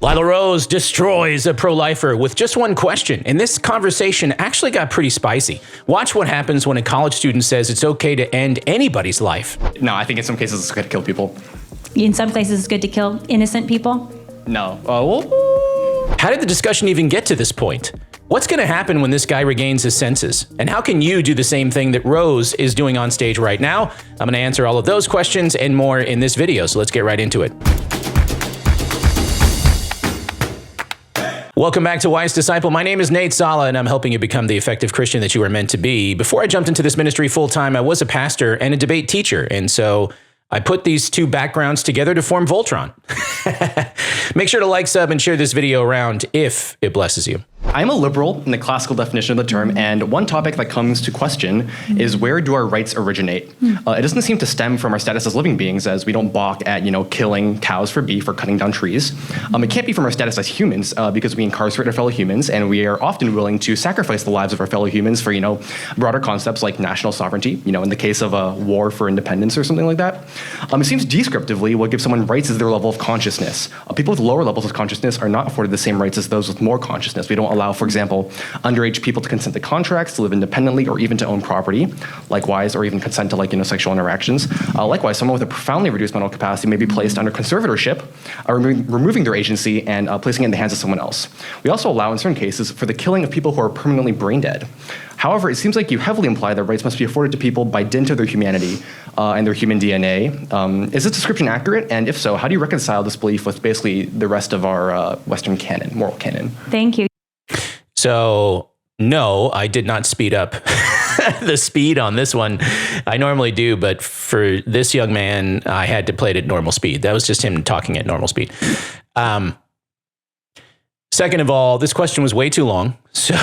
Lila Rose destroys a pro-lifer with just one question, and this conversation actually got pretty spicy. Watch what happens when a college student says it's okay to end anybody's life. No, I think in some cases it's good to kill people. In some places it's good to kill innocent people? No. How did the discussion even get to this point? What's going to happen when this guy regains his senses? And how can you do the same thing that Rose is doing on stage right now? I'm going to answer all of those questions and more in this video, so let's get right into it. Welcome back to Wise Disciple. My name is Nate Sala, and I'm helping you become the effective Christian that you are meant to be. Before I jumped into this ministry full-time, I was a pastor and a debate teacher, and so I put these two backgrounds together to form Voltron. Make sure to like, sub, and share this video around if it blesses you. I'm a liberal in the classical definition of the term, and one topic that comes to question is where do our rights originate? It doesn't seem to stem from our status as living beings, as we don't balk at, killing cows for beef or cutting down trees. It can't be from our status as humans, because we incarcerate our fellow humans, and we are often willing to sacrifice the lives of our fellow humans for, broader concepts like national sovereignty, in the case of a war for independence or something like that. It seems descriptively what gives someone rights is their level of consciousness. People with lower levels of consciousness are not afforded the same rights as those with more consciousness. We don't allow, for example, underage people to consent to contracts, to live independently, or even to own property, likewise, or even consent to sexual interactions. Likewise, someone with a profoundly reduced mental capacity may be placed under conservatorship, removing their agency and placing it in the hands of someone else. We also allow, in certain cases, for the killing of people who are permanently brain dead. However, it seems like you heavily imply that rights must be afforded to people by dint of their humanity and their human DNA. Is this description accurate? And if so, how do you reconcile this belief with basically the rest of our Western canon, moral canon? Thank you. So, no, I did not speed up the speed on this one. I normally do, but for this young man, I had to play it at normal speed. That was just him talking at normal speed. Second of all, this question was way too long. So,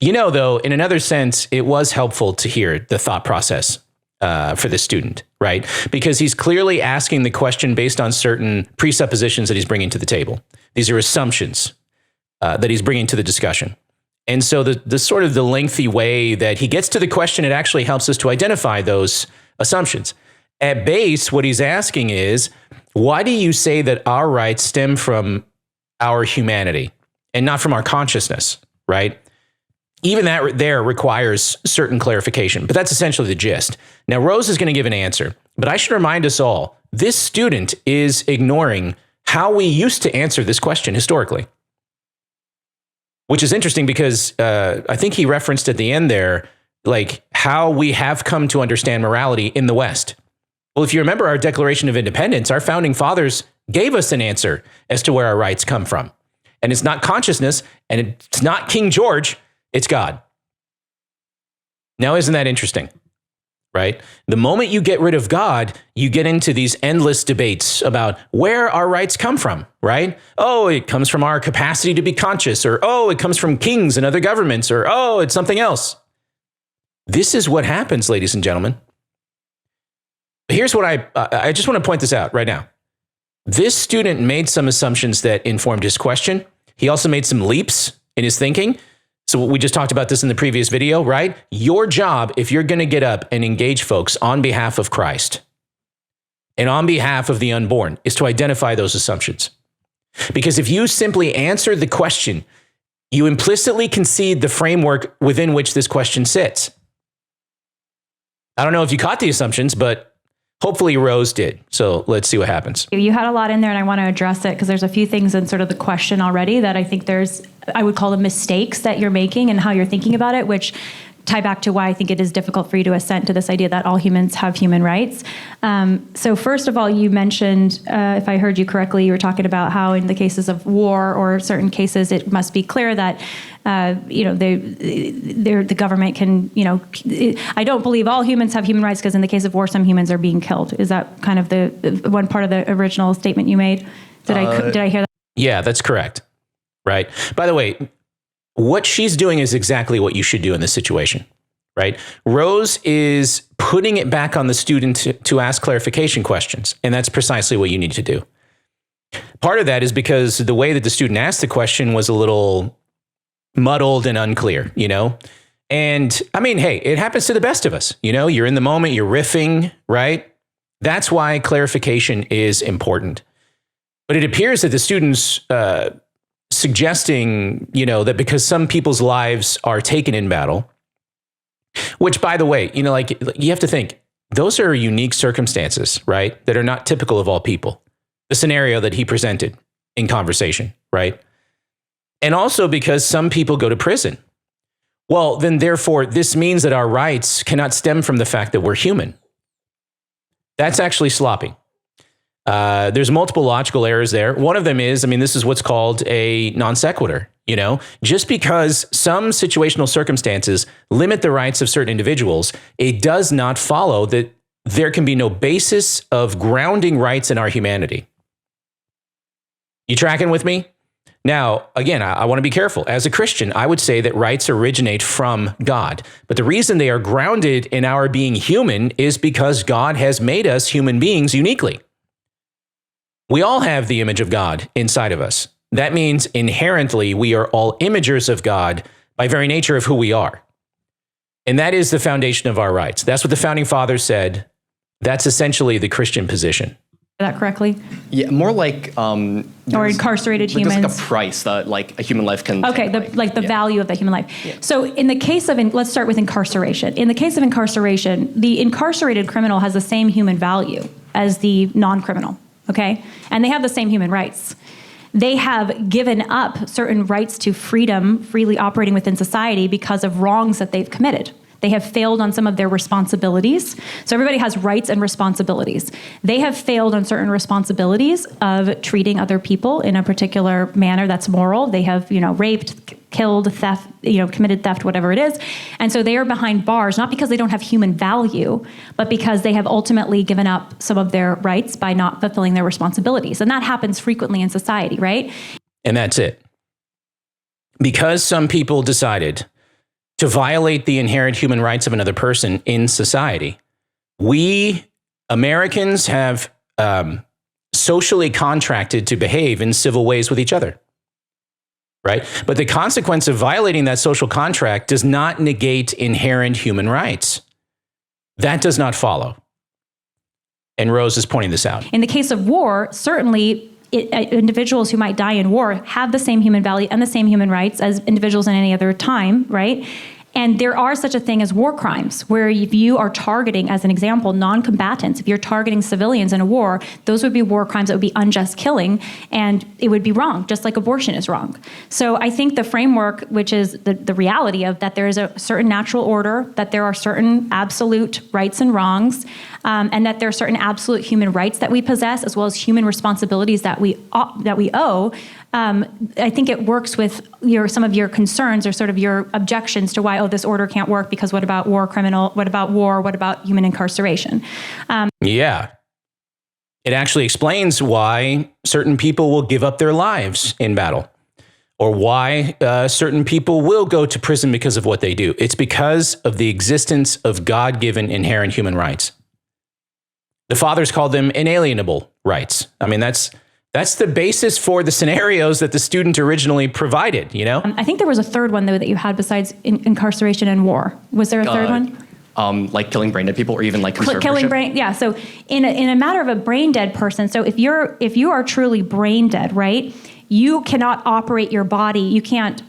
though, in another sense, it was helpful to hear the thought process for the student, right? Because he's clearly asking the question based on certain presuppositions that he's bringing to the table. These are assumptions that he's bringing to the discussion. And so the sort of the lengthy way that he gets to the question, it actually helps us to identify those assumptions. At base, what he's asking is, why do you say that our rights stem from our humanity and not from our consciousness, right? Even that there requires certain clarification, but that's essentially the gist. Now, Rose is going to give an answer, but I should remind us all, this student is ignoring how we used to answer this question historically. Which is interesting because I think he referenced at the end there, like how we have come to understand morality in the West. Well, if you remember our Declaration of Independence, our founding fathers gave us an answer as to where our rights come from. And it's not consciousness, and it's not King George, it's God. Now, isn't that interesting? Right? The moment you get rid of God, you get into these endless debates about where our rights come from, right? Oh, it comes from our capacity to be conscious, or oh, it comes from kings and other governments, or oh, it's something else. This is what happens, ladies and gentlemen. Here's what I just want to point this out right now. This student made some assumptions that informed his question. He also made some leaps in his thinking. So we just talked about this in the previous video, right? Your job, if you're going to get up and engage folks on behalf of Christ and on behalf of the unborn, is to identify those assumptions. Because if you simply answer the question, you implicitly concede the framework within which this question sits. I don't know if you caught the assumptions, but hopefully Rose did. So let's see what happens. You had a lot in there, and I want to address it because there's a few things in sort of the question already that I think I would call them mistakes that you're making and how you're thinking about it, which tie back to why I think it is difficult for you to assent to this idea that all humans have human rights. So first of all, you mentioned, if I heard you correctly, you were talking about how in the cases of war or certain cases, it must be clear that the government can, I don't believe all humans have human rights because in the case of war, some humans are being killed. Is that kind of the one part of the original statement you made? Did I hear that? Yeah, that's correct. Right. By the way, what she's doing is exactly what you should do in this situation, right? Rose is putting it back on the student to ask clarification questions, and that's precisely what you need to do. Part of that is because the way that the student asked the question was a little muddled and unclear, And I mean, hey, it happens to the best of us. You're in the moment, you're riffing, right? That's why clarification is important. But it appears that the students suggesting, that because some people's lives are taken in battle, which, by the way, you have to think, those are unique circumstances, right? That are not typical of all people. The scenario that he presented in conversation, right? And also because some people go to prison. Well, then therefore, this means that our rights cannot stem from the fact that we're human. That's actually sloppy. There's multiple logical errors there. One of them is, this is what's called a non sequitur. Just because some situational circumstances limit the rights of certain individuals, it does not follow that there can be no basis of grounding rights in our humanity. You tracking with me? Now, again, I want to be careful. As a Christian, I would say that rights originate from God. But the reason they are grounded in our being human is because God has made us human beings uniquely. We all have the image of God inside of us. That means inherently we are all imagers of God by very nature of who we are. And that is the foundation of our rights. That's what the founding fathers said. That's essentially the Christian position. That correctly? Yeah, more like or incarcerated humans. There's like a price that like a human life can. Okay, the value of the human life. Yeah. So in the case of, let's start with incarceration. In the case of incarceration, the incarcerated criminal has the same human value as the non-criminal. Okay, and they have the same human rights. They have given up certain rights to freedom, freely operating within society because of wrongs that they've committed. They have failed on some of their responsibilities. So everybody has rights and responsibilities. They have failed on certain responsibilities of treating other people in a particular manner that's moral. They have, raped, killed, theft, committed theft, whatever it is. And so they are behind bars, not because they don't have human value, but because they have ultimately given up some of their rights by not fulfilling their responsibilities. And that happens frequently in society, right? And that's it. Because some people decided to violate the inherent human rights of another person in society, we Americans have socially contracted to behave in civil ways with each other, right? But the consequence of violating that social contract does not negate inherent human rights. That does not follow. And Rose is pointing this out. In the case of war, certainly individuals who might die in war have the same human value and the same human rights as individuals in any other time, right? And there are such a thing as war crimes, where if you are targeting, as an example, non-combatants, if you're targeting civilians in a war, those would be war crimes that would be unjust killing, and it would be wrong, just like abortion is wrong. So I think the framework, which is the reality of that there is a certain natural order, that there are certain absolute rights and wrongs, and that there are certain absolute human rights that we possess, as well as human responsibilities that we owe. I think it works with some of your concerns or sort of your objections to why, this order can't work because what about war criminal? What about war? What about human incarceration? Yeah. It actually explains why certain people will give up their lives in battle, or why certain people will go to prison because of what they do. It's because of the existence of God-given inherent human rights. The fathers called them inalienable rights. That's the basis for the scenarios that the student originally provided, I think there was a third one, though, that you had besides incarceration and war. Was there a third one? Like killing brain dead people, or even like conservatorship. Killing brain, yeah. So in a matter of a brain dead person, so if you are truly brain dead, right, you cannot operate your body. You can't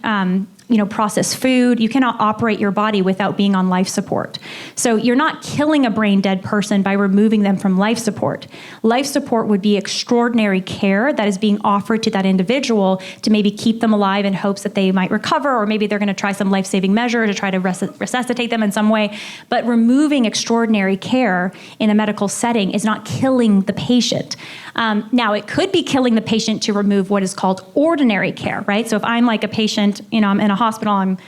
process food. You cannot operate your body without being on life support. So you're not killing a brain dead person by removing them from life support. Life support would be extraordinary care that is being offered to that individual to maybe keep them alive in hopes that they might recover, or maybe they're going to try some life-saving measure to try to resuscitate them in some way. But removing extraordinary care in a medical setting is not killing the patient. Now, it could be killing the patient to remove what is called ordinary care, right? So if I'm like a patient, I'm in a hospital, I'm,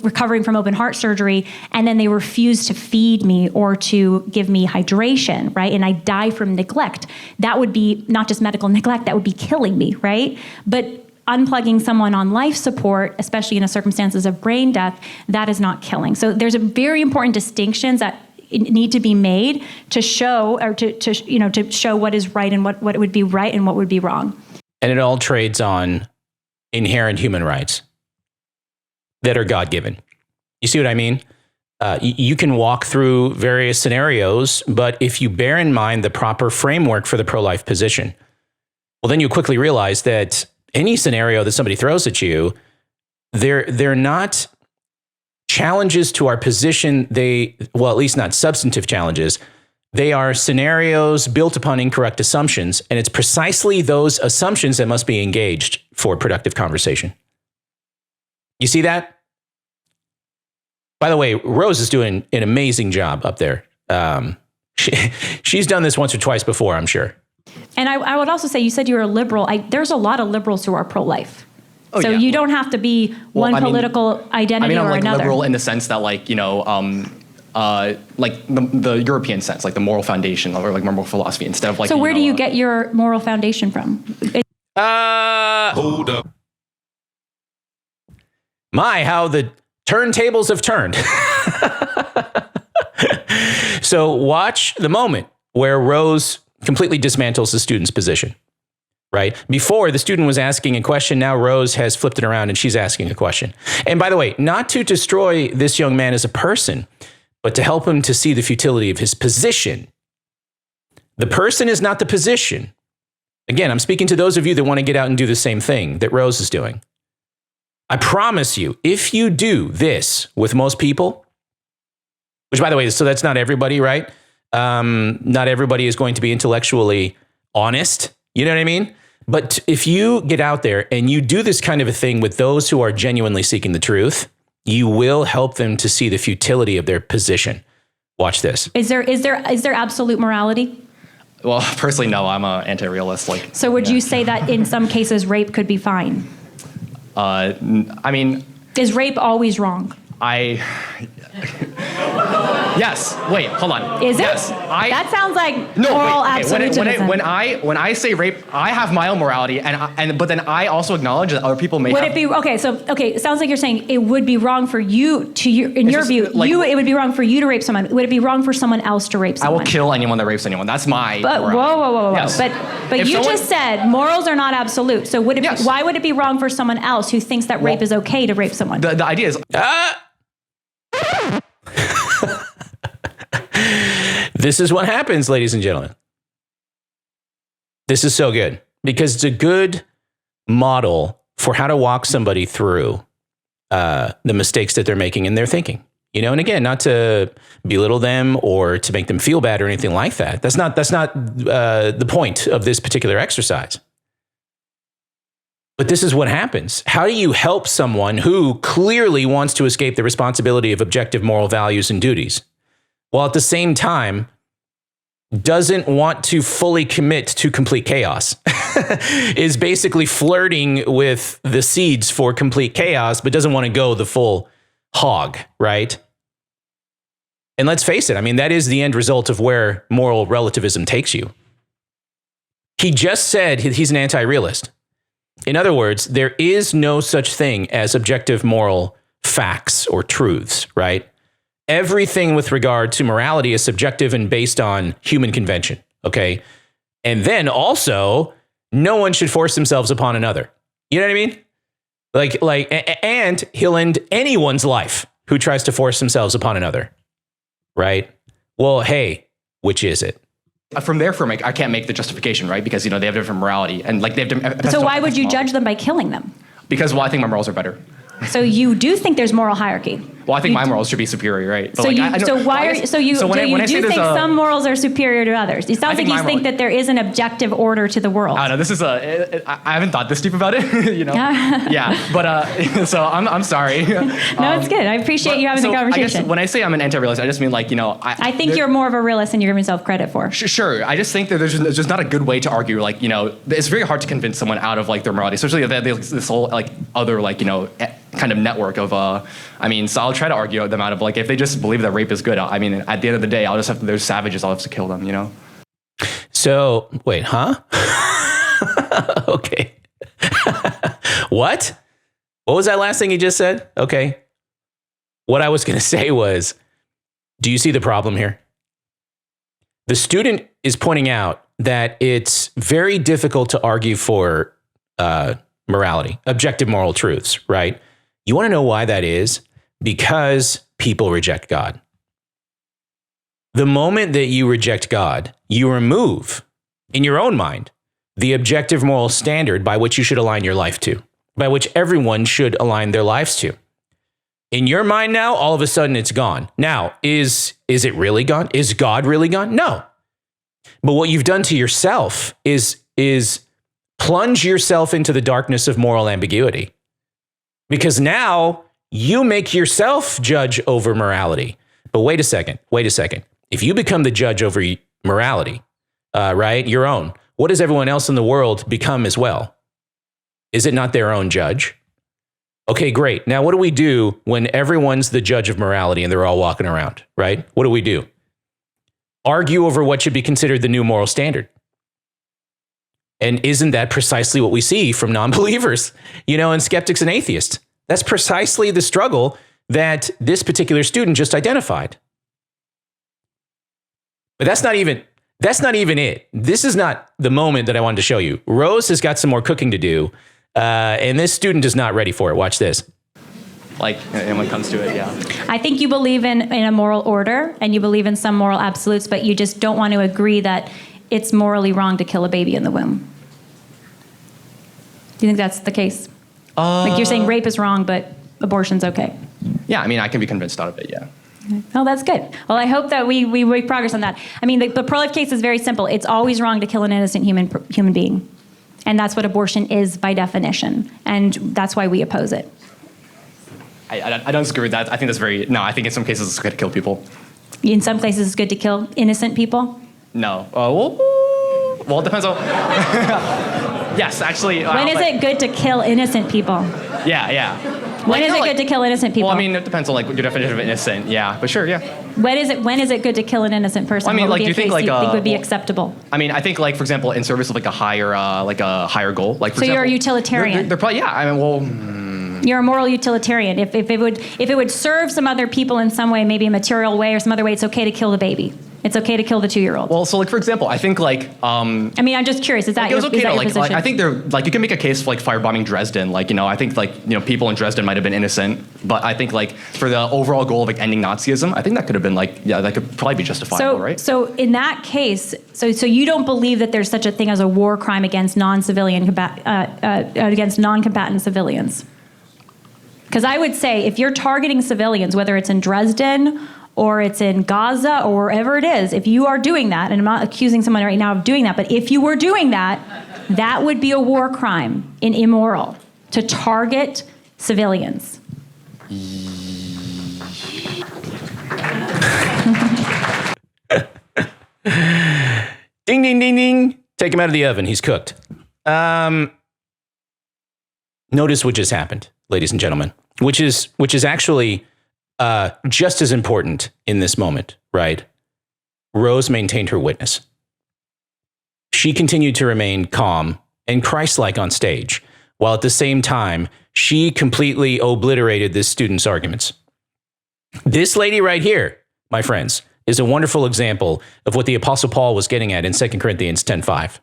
recovering from open heart surgery, and then they refuse to feed me or to give me hydration, right? And I die from neglect. That would be not just medical neglect, that would be killing me, right? But unplugging someone on life support, especially in the circumstances of brain death, that is not killing. So there's a very important distinctions that need to be made to show, or to show what is right and what would be right and what would be wrong. And it all trades on inherent human rights that are God-given. You see what I mean? You can walk through various scenarios, but if you bear in mind the proper framework for the pro-life position, well, then you quickly realize that any scenario that somebody throws at you, they're not challenges to our position. Well, at least not substantive challenges. They are scenarios built upon incorrect assumptions, and it's precisely those assumptions that must be engaged for productive conversation. You see that? By the way, Rose is doing an amazing job up there. She's done this once or twice before, I'm sure. And I would also say, you said you were a liberal. There's a lot of liberals who are pro-life. Oh, so yeah. you don't have to be one political identity I'm or like another. liberal in the sense that like, like the European sense, like the moral foundation or like moral philosophy instead of like. So where do you get your moral foundation from? Hold up. My, how the turntables have turned. So watch the moment where Rose completely dismantles the student's position, right? Before, the student was asking a question. Now Rose has flipped it around and she's asking a question. And by the way, not to destroy this young man as a person, but to help him to see the futility of his position. The person is not the position. Again, I'm speaking to those of you that want to get out and do the same thing that Rose is doing. I promise you, if you do this with most people, which by the way, so that's not everybody, right? Not everybody is going to be intellectually honest. You know what I mean? But if you get out there and you do this kind of a thing with those who are genuinely seeking the truth, you will help them to see the futility of their position. Watch this. Is there absolute morality? Well, personally, no, I'm an anti-realist. Like, So would you say that in some cases rape could be fine? I mean, Is rape always wrong? Yes. Wait. Hold on. Is it? Yes. That sounds like No. moral Wait. absolutism. When I say rape, I have my own morality, but then I also acknowledge that other people may. Would have, it be okay? So it sounds like you're saying it would be wrong for you in your just view. like- It would be wrong for you to rape someone. Would it be wrong for someone else to rape I someone? will kill anyone that rapes anyone. That's my. But morality. whoa. Yes. But If you someone- just said morals are not absolute. So would it? Yes. Why would it be wrong for someone else who thinks that rape is okay to rape someone? The idea is. This is what happens, ladies and gentlemen. This is so good because it's a good model for how to walk somebody through the mistakes that they're making in their thinking. You know, and again, not to belittle them or to make them feel bad or anything like that. That's not the point of this particular exercise. But this is what happens. How do you help someone who clearly wants to escape the responsibility of objective moral values and duties, while at the same time doesn't want to fully commit to complete chaos, is basically flirting with the seeds for complete chaos, but doesn't want to go the full hog, right? And let's face it, I mean, that is the end result of where moral relativism takes you. He just said he's an anti-realist. In other words, there is no such thing as objective moral facts or truths, right? Everything with regard to morality is subjective and based on human convention, okay? And then also, no one should force themselves upon another. You know what I mean? And he'll end anyone's life who tries to force themselves upon another, right? Well, hey, which is it? From their firm, I can't make the justification, right? Because, they have different morality. And, like, they have different... So why would you judge them by killing them? Because, well, I think my morals are better. So you do think there's moral hierarchy? Well, I think my morals should be superior, right? But So like, you, I don't- so well, why I are guess- so you so when do I you say do there's think a- some morals are superior to others? It sounds like think you my think moral- that there is an objective order to the world. I don't know. This is I haven't thought this deep about it, Yeah, but so I'm sorry. No, it's good. I appreciate you having the I conversation. guess when I say I'm an anti-realist, I just mean like I think you're more of a realist than you're giving yourself credit for. Sure. I just think that there's just not a good way to argue. Like, it's very hard to convince someone out of like their morality, especially if they have this whole like other like kind of network of. So I'll try to argue them out of like if they just believe that rape is good. I mean, at the end of the day, I'll just have to. There's savages. I'll have to kill them. So wait, huh? Okay. What? What was that last thing you just said? Okay. What I was going to say was, do you see the problem here? The student is pointing out that it's very difficult to argue for morality, objective moral truths, right? You want to know why that is? Because people reject God. The moment that you reject God, you remove, in your own mind, the objective moral standard by which you should align your life to, by which everyone should align their lives to. In your mind now, all of a sudden it's gone. Now, is it really gone? Is God really gone? No. But what you've done to yourself is plunge yourself into the darkness of moral ambiguity. Because now you make yourself judge over morality. But wait a second. If you become the judge over morality, right, your own, what does everyone else in the world become as well? Is it not their own judge? Okay, great. Now, what do we do when everyone's the judge of morality and they're all walking around, right? What do? Argue over what should be considered the new moral standard. And isn't that precisely what we see from non-believers, and skeptics and atheists? That's precisely the struggle that this particular student just identified. But that's not even it. This is not the moment that I wanted to show you. Rose has got some more cooking to do. And this student is not ready for it. Watch this. Like, and when it comes to it, yeah. I think you believe in a moral order and you believe in some moral absolutes, but you just don't want to agree that it's morally wrong to kill a baby in the womb. Do you think that's the case? Like you're saying rape is wrong, but abortion's okay. Yeah, I mean, I can be convinced out of it, yeah. Oh, that's good. Well, I hope that we make progress on that. I mean, the pro-life case is very simple. It's always wrong to kill an innocent human being. And that's what abortion is by definition. And that's why we oppose it. I don't disagree with that. I think I think in some cases it's good to kill people. In some places it's good to kill innocent people? No. Well, it depends on... Yes, actually... When is it good to kill innocent people? Yeah. When is it good to kill innocent people? Well, I mean, it depends on your definition of innocent. Yeah, but sure, yeah. When is it good to kill an innocent person? I mean, what would do you think would be acceptable? I mean, I think for example, in service of a higher goal, for example, you're a utilitarian. They're probably, yeah. I mean, you're a moral utilitarian. If it would serve some other people in some way, maybe a material way or some other way, it's okay to kill the baby. It's okay to kill the 2-year-old. Well, so for example, I think I mean, I'm just curious. Is that your position? I think you can make a case for firebombing Dresden. I think people in Dresden might have been innocent, but I think for the overall goal of ending Nazism, I think that could have been that could probably be justifiable, right? So in that case, so you don't believe that there's such a thing as a war crime against against non-combatant civilians? Because I would say if you're targeting civilians, whether it's in Dresden or it's in Gaza or wherever it is, if you are doing that, and I'm not accusing someone right now of doing that, but if you were doing that, that would be a war crime and immoral to target civilians. Ding, ding, ding, ding. Take him out of the oven. He's cooked. Notice what just happened, ladies and gentlemen, which is actually just as important in this moment, right? Rose maintained her witness. She continued to remain calm and Christ-like on stage, while at the same time, she completely obliterated this student's arguments. This lady right here, my friends, is a wonderful example of what the Apostle Paul was getting at in 2 Corinthians 10:5.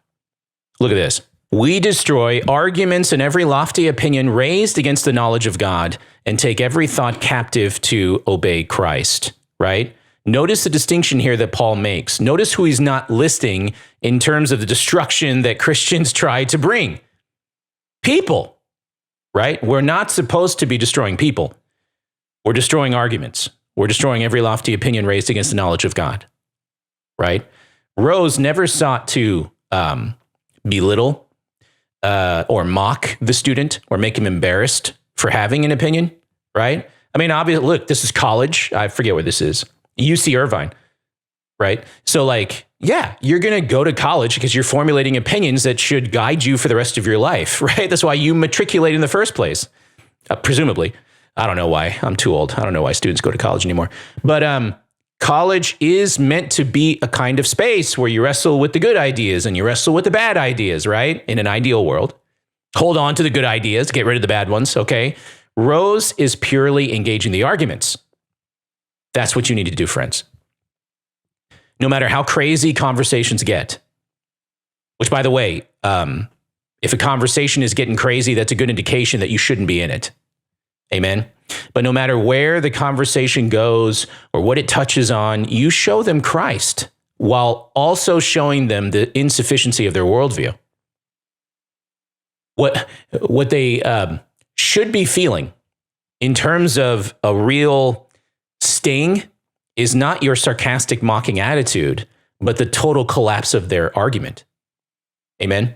Look at this. We destroy arguments and every lofty opinion raised against the knowledge of God and take every thought captive to obey Christ, right? Notice the distinction here that Paul makes. Notice who he's not listing in terms of the destruction that Christians try to bring. People, right? We're not supposed to be destroying people. We're destroying arguments. We're destroying every lofty opinion raised against the knowledge of God, right? Rose never sought to belittle or mock the student or make him embarrassed for having an opinion, right? I mean, obviously, look, this is college. I forget where this is. UC Irvine, right? So yeah, you're going to go to college because you're formulating opinions that should guide you for the rest of your life, right? That's why you matriculate in the first place, presumably. I don't know why. I'm too old. I don't know why students go to college anymore. But college is meant to be a kind of space where you wrestle with the good ideas and you wrestle with the bad ideas, right? In an ideal world. Hold on to the good ideas, get rid of the bad ones, okay? Rose is purely engaging the arguments. That's what you need to do, friends. No matter how crazy conversations get, which, by the way, if a conversation is getting crazy, that's a good indication that you shouldn't be in it. Amen. But no matter where the conversation goes or what it touches on, you show them Christ while also showing them the insufficiency of their worldview. what they should be feeling in terms of a real sting is not your sarcastic, mocking attitude, but the total collapse of their argument. Amen.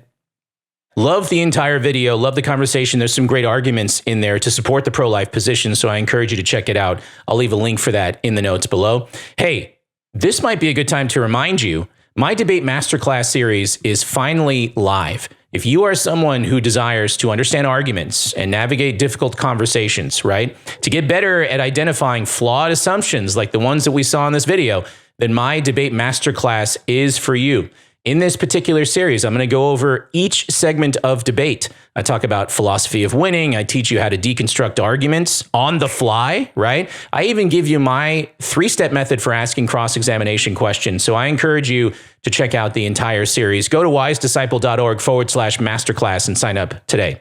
Love the entire video. Love the conversation. There's some great arguments in there to support the pro-life position, so I encourage you to check it out. I'll leave a link for that in the notes below. Hey, this might be a good time to remind you, my debate masterclass series is finally live. If you are someone who desires to understand arguments and navigate difficult conversations, right? To get better at identifying flawed assumptions like the ones that we saw in this video, then my debate masterclass is for you. In this particular series, I'm going to go over each segment of debate. I talk about philosophy of winning. I teach you how to deconstruct arguments on the fly, right? I even give you my 3-step method for asking cross-examination questions. So I encourage you to check out the entire series. Go to wisedisciple.org/masterclass and sign up today.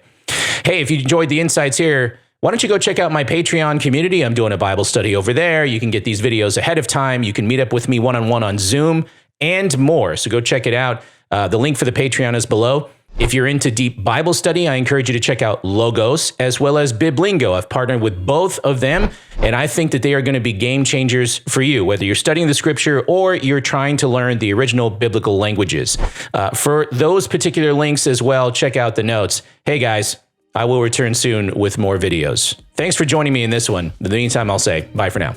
Hey, if you enjoyed the insights here, why don't you go check out my Patreon community? I'm doing a Bible study over there. You can get these videos ahead of time. You can meet up with me one-on-one on Zoom and more. So go check it out. The link for the Patreon is below. If you're into deep Bible study, I encourage you to check out Logos as well as Biblingo. I've partnered with both of them, and I think that they are going to be game changers for you, whether you're studying the scripture or you're trying to learn the original biblical languages. For those particular links as well, check out the notes. Hey guys, I will return soon with more videos. Thanks for joining me in this one. In the meantime, I'll say bye for now.